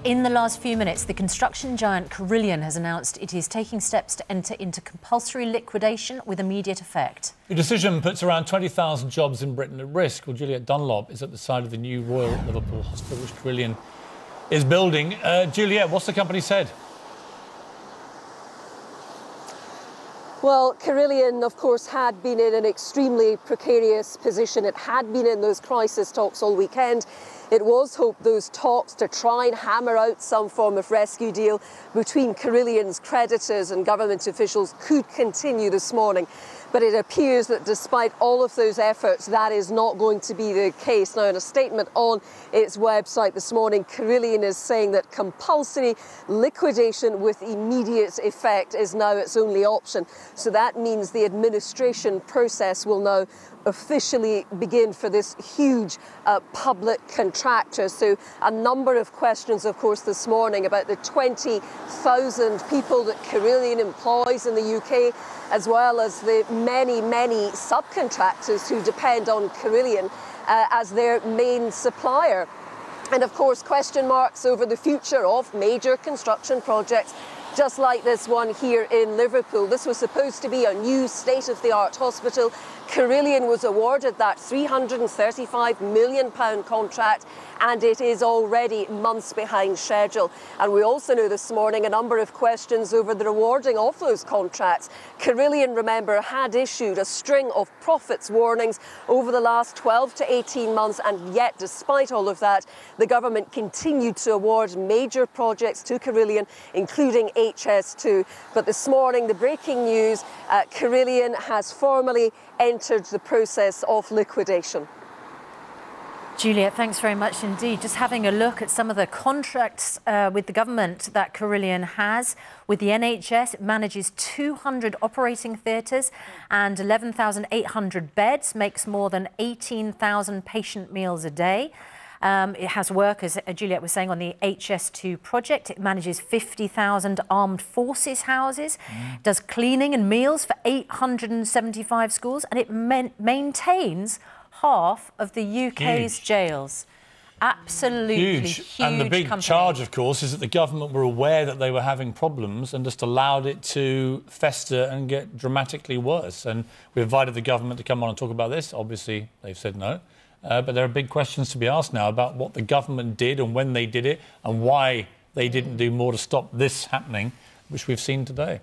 In the last few minutes, the construction giant Carillion has announced it is taking steps to enter into compulsory liquidation with immediate effect. The decision puts around 20,000 jobs in Britain at risk. Well, Juliet Dunlop is at the side of the new Royal Liverpool Hospital, which Carillion is building. Juliet, what's the company said? Well, Carillion, of course, had been in an extremely precarious position. It had been in those crisis talks all weekend. It was hoped those talks to try and hammer out some form of rescue deal between Carillion's creditors and government officials could continue this morning. But it appears that despite all of those efforts, that is not going to be the case. Now, in a statement on its website this morning, Carillion is saying that compulsory liquidation with immediate effect is now its only option. So that means the administration process will now officially begin for this huge public contractor. So a number of questions, of course, this morning about the 20,000 people that Carillion employs in the UK, as well as the many, many subcontractors who depend on Carillion as their main supplier. And of course, question marks over the future of major construction projects, just like this one here in Liverpool. This was supposed to be a new state-of-the-art hospital. Carillion was awarded that £335 million contract, and it is already months behind schedule. And we also know this morning a number of questions over the rewarding of those contracts. Carillion, remember, had issued a string of profits warnings over the last 12 to 18 months, and yet, despite all of that, the government continued to award major projects to Carillion, including HS2. But this morning, the breaking news, Carillion has formally entered the process of liquidation. Juliet, thanks very much indeed. Just having a look at some of the contracts with the government that Carillion has. With the NHS, it manages 200 operating theatres and 11,800 beds, makes more than 18,000 patient meals a day. It has work, as Juliet was saying, on the HS2 project. It manages 50,000 armed forces houses, does cleaning and meals for 875 schools, and it maintains half of the UK's jails. Absolutely huge. And the big charge, of course, is that the government were aware that they were having problems and just allowed it to fester and get dramatically worse. And we invited the government to come on and talk about this. Obviously, they've said no. But there are big questions to be asked now about what the government did and when they did it and why they didn't do more to stop this happening, which we've seen today.